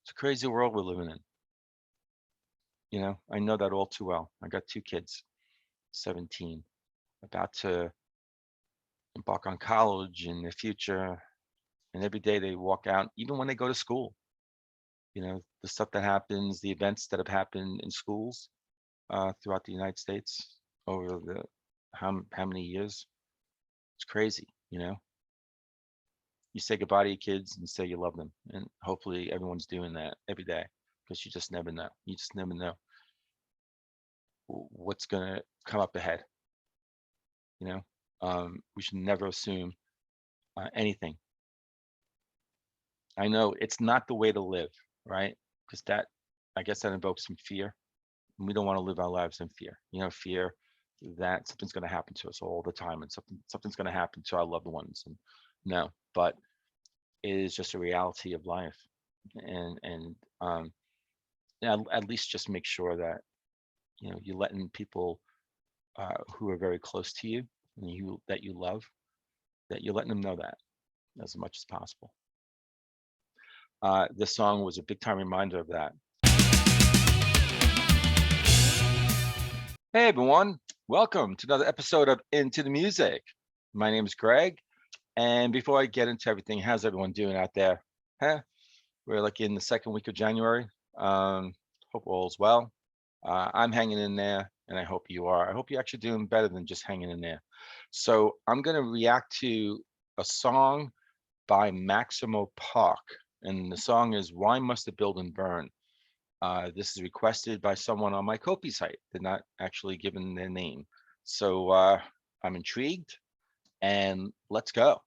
It's a crazy world we're living in. I know that all too well. I got two kids, 17, about to embark on college in the future. And every day they walk out, even when they go to school, the stuff that happens, the events that have happened in schools throughout the United States over the how many years? It's crazy. You say goodbye to your kids and say you love them, and hopefully everyone's doing that every day because you just never know. You just never know what's gonna come up ahead. We should never assume anything. I know it's not the way to live, right? Because I guess that invokes some fear. And we don't want to live our lives in fear. Fear that something's going to happen to us all the time, and something's going to happen to our loved ones. And no, but it is just a reality of life, and at least just make sure that you're letting people who are very close to you and that you love, that you're letting them know that as much as possible. This song was a big time reminder of that. Hey everyone, welcome to another episode of Into the Music. My name is Greg, and before I get into everything, how's everyone doing out there? We're like in the second week of January. Hope all's well. I'm hanging in there, and I hope you are. I hope you're actually doing better than just hanging in there. So I'm going to react to a song by Maxïmo, and the song is "Why Must the Building Burn?" This is requested by someone on my Ko-fi site. They're not actually given their name. So I'm intrigued, and let's go.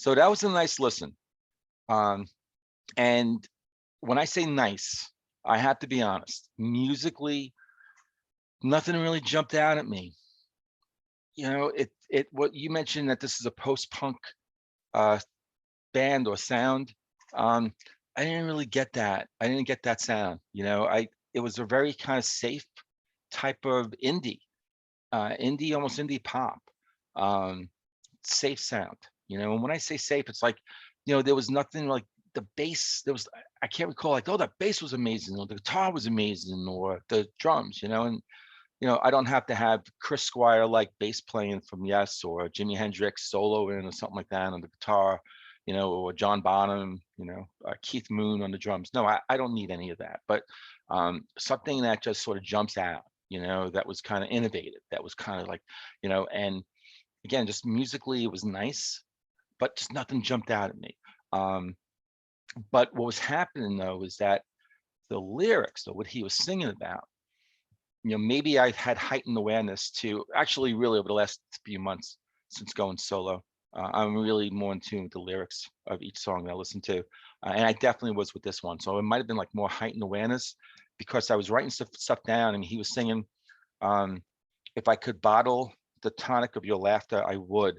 So that was a nice listen. And when I say nice, I have to be honest. Musically, nothing really jumped out at me. What you mentioned, that this is a post-punk uh, band or sound. Um, I didn't really get that. I didn't get that sound. It was a very kind of safe type of indie, almost indie pop, um, safe sound. And when I say safe, it's like, there was nothing like the bass. I can't recall like, oh, the bass was amazing, or the guitar was amazing, or the drums. And I don't have to have Chris Squire like bass playing from Yes, or Jimi Hendrix soloing or something like that on the guitar, or John Bonham, Keith Moon on the drums. No, I don't need any of that. But something that just sort of jumps out, that was kind of innovative, that was kind of like, and again, just musically, it was nice, but just nothing jumped out at me. Um, but what was happening though is that the lyrics, though, what he was singing about, maybe I've had heightened awareness to actually really over the last few months since going solo. I'm really more in tune with the lyrics of each song that I listen to. And I definitely was with this one. So it might have been like more heightened awareness because I was writing stuff down. I mean, he was singing, um, if I could bottle the tonic of your laughter, I would.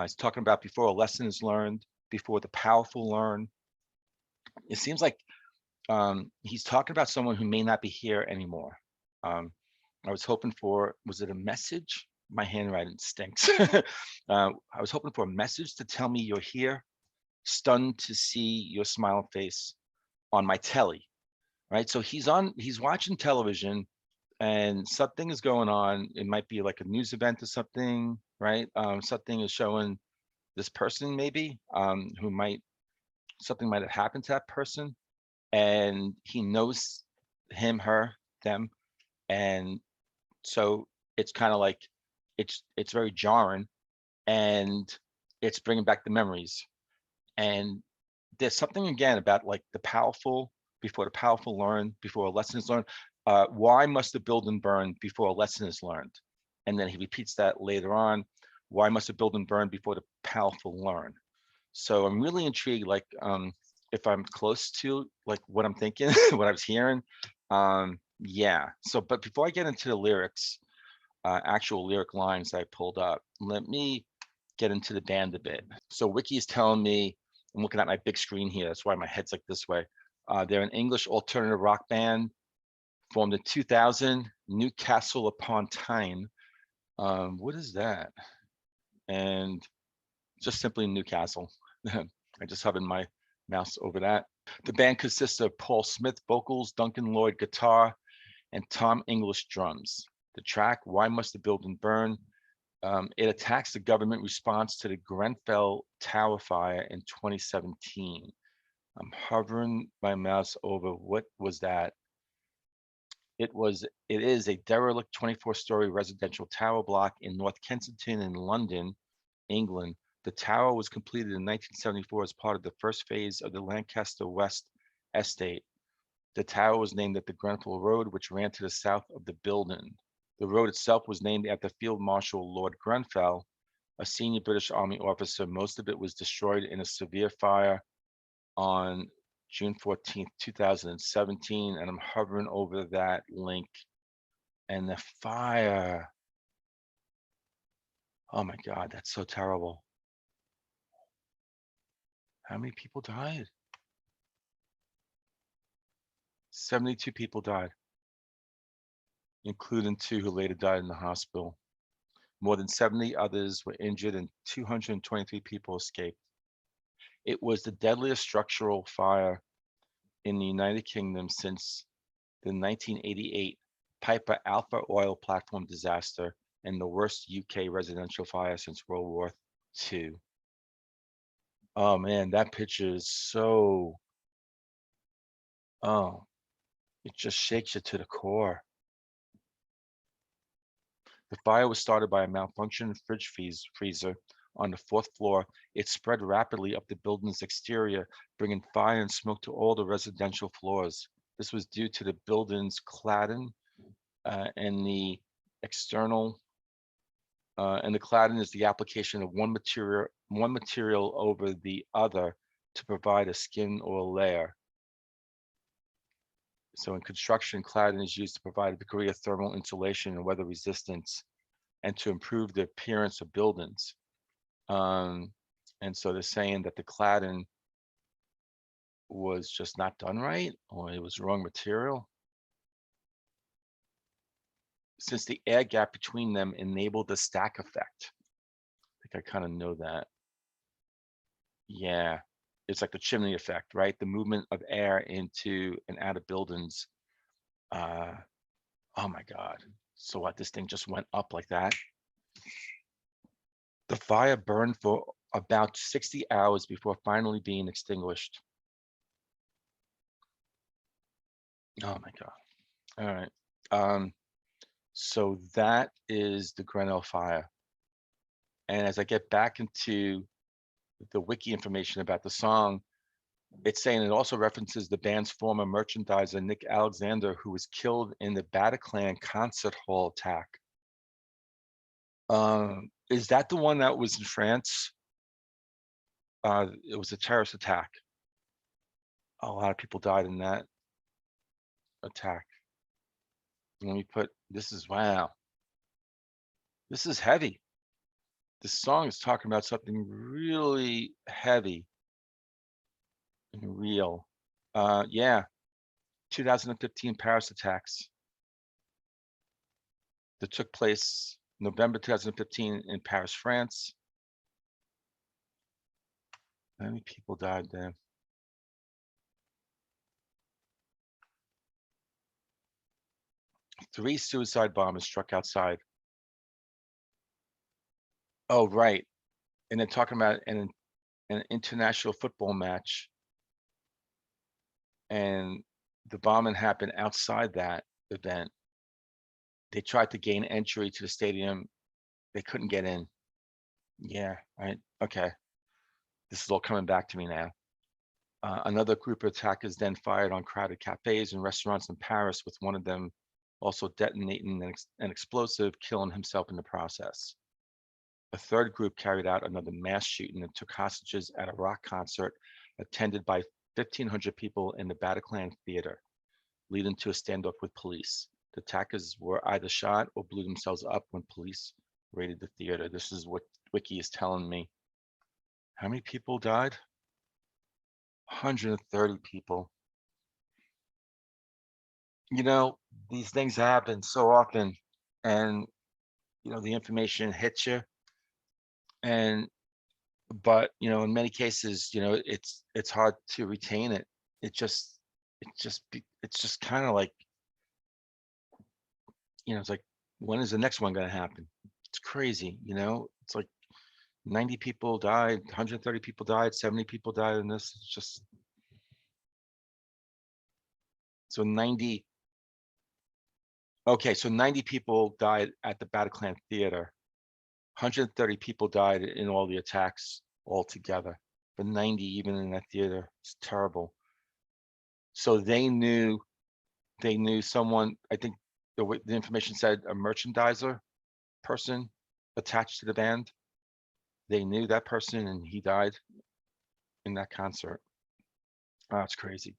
He's talking about before a lesson is learned, before the powerful learn. It seems like he's talking about someone who may not be here anymore. Um, I was hoping for, was it a message? My handwriting stinks. I was hoping for a message to tell me you're here, stunned to see your smiling face on my telly, right? So he's watching television and something is going on. It might be like a news event or something, right? Something is showing this person maybe, something might have happened to that person, and he knows him, her, them, and so it's kind of like it's very jarring, and it's bringing back the memories. And there's something again about like the powerful before the powerful learn, before a lesson is learned. Why must the building burn before a lesson is learned? And then he repeats that later on. Why must the building burn before the powerful learn? So I'm really intrigued, like if I'm close to like what I'm thinking, what I was hearing. Yeah. So, but before I get into the lyrics, actual lyric lines I pulled up, let me get into the band a bit. So Wiki is telling me, I'm looking at my big screen here. That's why my head's like this way. They're an English alternative rock band formed in 2000, Newcastle upon Tyne. What is that? And just simply Newcastle. I just hovered my mouse over that. The band consists of Paul Smith vocals, Duncan Lloyd guitar, and Tom English drums. The track "Why Must the Building Burn?" It attacks the government response to the Grenfell Tower fire in 2017. I'm hovering my mouse over what was that? It is a derelict 24-story residential tower block in North Kensington in London, England. The tower was completed in 1974 as part of the first phase of the Lancaster West estate. The tower was named after Grenfell Road, which ran to the south of the building. The road itself was named after Field Marshal Lord Grenfell, a senior British Army officer. Most of it was destroyed in a severe fire on June 14th, 2017, and I'm hovering over that link. And the fire, oh my God, that's so terrible. How many people died? 72 people died, including 2 who later died in the hospital. More than 70 others were injured and 223 people escaped. It was the deadliest structural fire in the United Kingdom since the 1988 Piper Alpha oil platform disaster and the worst UK residential fire since World War II. Oh man, that picture is so, oh, it just shakes you to the core. The fire was started by a malfunctioning fridge freezer on the 4th floor. It spread rapidly up the building's exterior, bringing fire and smoke to all the residential floors. This was due to the building's cladding and the external, and the cladding is the application of one material over the other to provide a skin or layer. So in construction, cladding is used to provide a degree of thermal insulation and weather resistance and to improve the appearance of buildings. And so they're saying that the cladding was just not done right, or it was wrong material. Since the air gap between them enabled the stack effect. I think I kind of know that. Yeah, it's like the chimney effect, right? The movement of air into and out of buildings. Oh my God. So what, this thing just went up like that? The fire burned for about 60 hours before finally being extinguished. Oh my God. All right. So that is the Grenell fire. And as I get back into the wiki information about the song, it's saying it also references the band's former merchandiser, Nick Alexander, who was killed in the Bataclan concert hall attack. Is that the one that was in France? It was a terrorist attack. A lot of people died in that attack. Let me put, this is, wow. This is heavy. This song is talking about something really heavy and real. Yeah, 2015 Paris attacks that took place November 2015 in Paris, France. How many people died there? Three suicide bombers struck outside. Oh, right. And then talking about an international football match, and the bombing happened outside that event. They tried to gain entry to the stadium. They couldn't get in. Yeah, right. Okay. This is all coming back to me now. Another group of attackers then fired on crowded cafes and restaurants in Paris, with one of them also detonating an explosive, killing himself in the process. A third group carried out another mass shooting and took hostages at a rock concert attended by 1,500 people in the Bataclan Theater, leading to a standoff with police. The attackers were either shot or blew themselves up when police raided the theater. This is what Wiki is telling me. How many people died? 130 people. You know, these things happen so often, and you know, the information hits you, and but you know, in many cases, you know, it's hard to retain it. It's just kind of like, you know, it's like, when is the next one going to happen? It's crazy, you know. It's like 90 people died, 130 people died, 70 people died in this. It's just, so 90. Okay, so 90 people died at the Bataclan Theater. 130 people died in all the attacks altogether. But 90 even in that theater, it's terrible. So they knew someone, I think the information said a merchandiser person attached to the band. They knew that person and he died in that concert. Oh, that's crazy.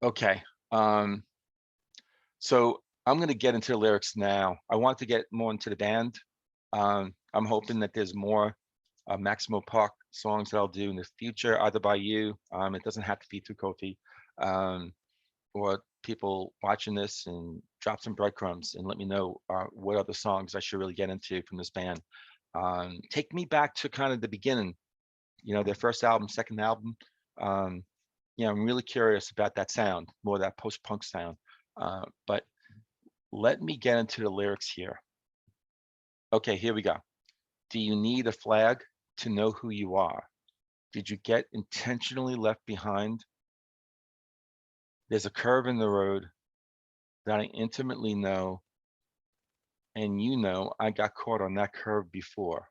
Okay. So I'm going to get into the lyrics now. I want to get more into the band. I'm hoping that there's more Maxïmo Park songs that I'll do in the future, either by you. It doesn't have to be through Kofi, or people watching this, and drop some breadcrumbs and let me know what other songs I should really get into from this band. Take me back to kind of the beginning, you know, their first album, second album. You know, I'm really curious about that sound, more of that post-punk sound. But let me get into the lyrics here. Okay, here we go. Do you need a flag to know who you are? Did you get intentionally left behind? There's a curve in the road that I intimately know, and you know I got caught on that curve before.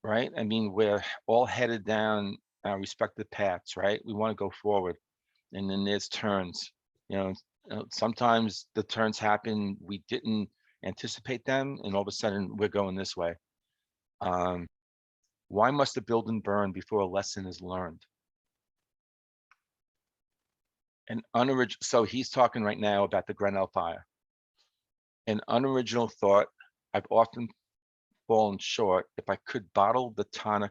Right? I mean, we're all headed down our respective paths, right? We want to go forward, and then there's turns. You know, sometimes the turns happen, we didn't anticipate them, and all of a sudden we're going this way. Why must a building burn before a lesson is learned? An unoriginal, so he's talking right now about the Grenell fire. An unoriginal thought, I've often fallen short. If I could bottle the tonic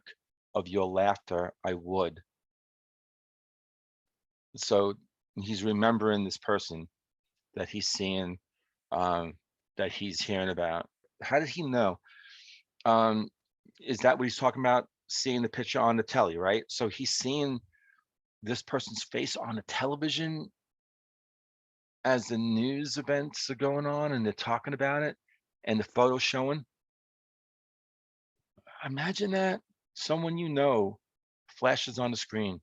of your laughter, I would. So he's remembering this person that he's seeing, that he's hearing about. How did he know? Is that what he's talking about? Seeing the picture on the telly, right? So he's seeing this person's face on the television as the news events are going on and they're talking about it and the photo showing. Imagine that someone you know flashes on the screen.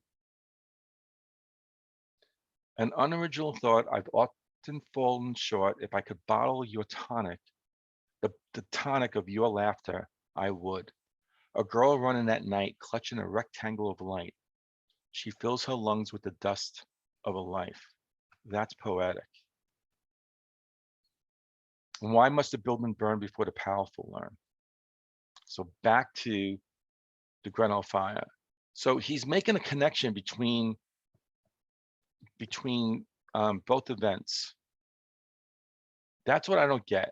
An unoriginal thought, I've often fallen short. If I could bottle your tonic, the tonic of your laughter, I would. A girl running at night, clutching a rectangle of light. She fills her lungs with the dust of a life. That's poetic. And why must a building burn before the powerful learn? So back to the Grenell fire. So he's making a connection between both events. That's what I don't get.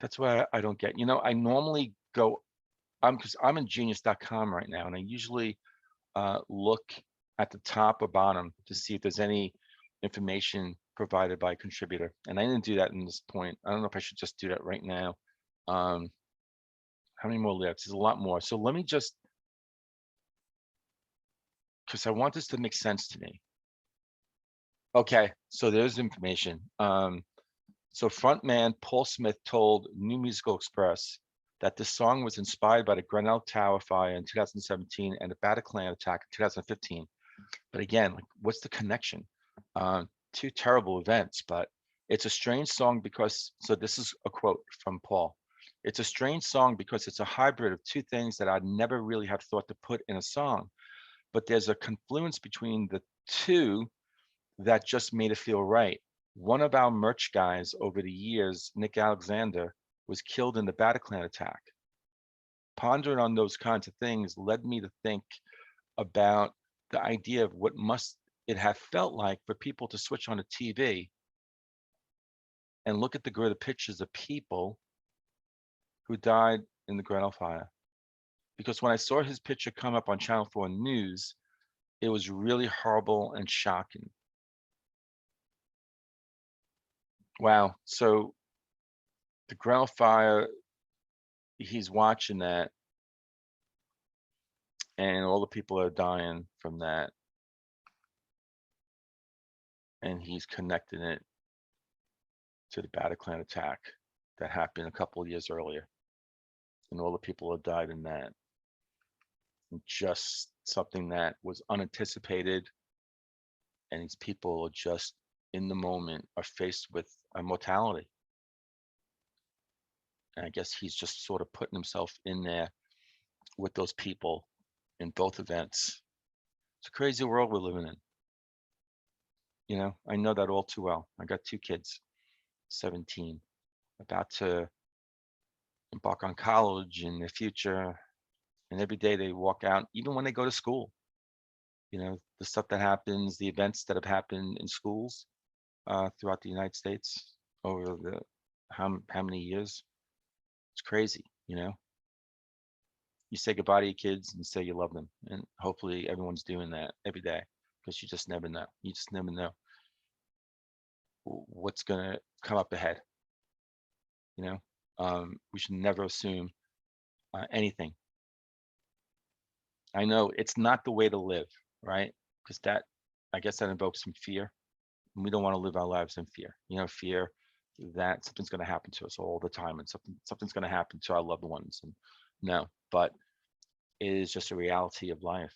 That's what I don't get. You know, I normally go, because I'm in genius.com right now, and I usually look at the top or bottom to see if there's any information provided by a contributor. And I didn't do that in this point. I don't know if I should just do that right now. How many more lives? There's a lot more. So let me just, because I want this to make sense to me. Okay, so there's information. So frontman Paul Smith told New Musical Express that this song was inspired by the Grenell Tower fire in 2017 and the Bataclan attack in 2015. But again, like, what's the connection? Two terrible events, but it's a strange song because, so this is a quote from Paul. It's a strange song because it's a hybrid of two things that I'd never really have thought to put in a song. But there's a confluence between the two that just made it feel right. One of our merch guys over the years, Nick Alexander, was killed in the Bataclan attack. Pondering on those kinds of things led me to think about the idea of what must it have felt like for people to switch on a TV and look at the grid of pictures of people who died in the Grenell fire. Because when I saw his picture come up on Channel 4 News, it was really horrible and shocking. Wow. So the Grenell fire, he's watching that, and all the people are dying from that. And he's connecting it to the Bataclan attack that happened a couple of years earlier. And all the people who died in that. And just something that was unanticipated. And these people are just in the moment are faced with a mortality. And I guess he's just sort of putting himself in there with those people in both events. It's a crazy world we're living in. You know, I know that all too well. I got two kids, 17, about to embark on college in the future. And every day they walk out, even when they go to school, you know, the stuff that happens, the events that have happened in schools throughout the United States over the how many years? It's crazy, you know. You say goodbye to your kids and say you love them, and hopefully everyone's doing that every day, because you just never know. You just never know what's gonna come up ahead. You know, we should never assume anything. I know it's not the way to live, right? Because that, I guess, that invokes some fear. And we don't want to live our lives in fear. You know, fear that something's going to happen to us all the time, and something's going to happen to our loved ones. And no, but it is just a reality of life.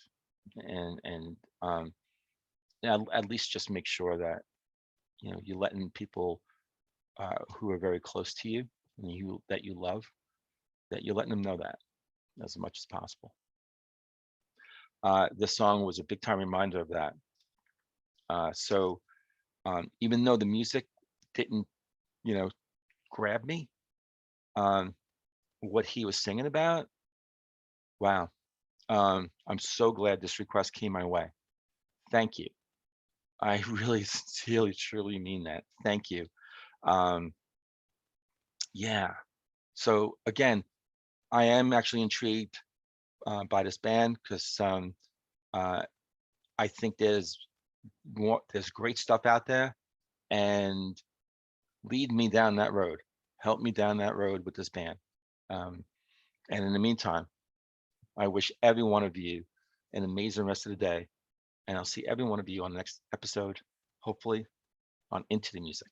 And at least just make sure that, you know, you're letting people who are very close to you and that you love, that you're letting them know that as much as possible. This song was a big time reminder of that. So even though the music didn't, you know, grab me, what he was singing about Wow. I'm so glad this request came my way. Thank you. I really sincerely, truly mean that. Thank you. Um, yeah. So again, I am actually intrigued by this band because uh, I think there's great stuff out there, and lead me down that road. Help me down that road with this band. Um, and in the meantime, I wish every one of you an amazing rest of the day, and I'll see every one of you on the next episode, hopefully on Into the Music.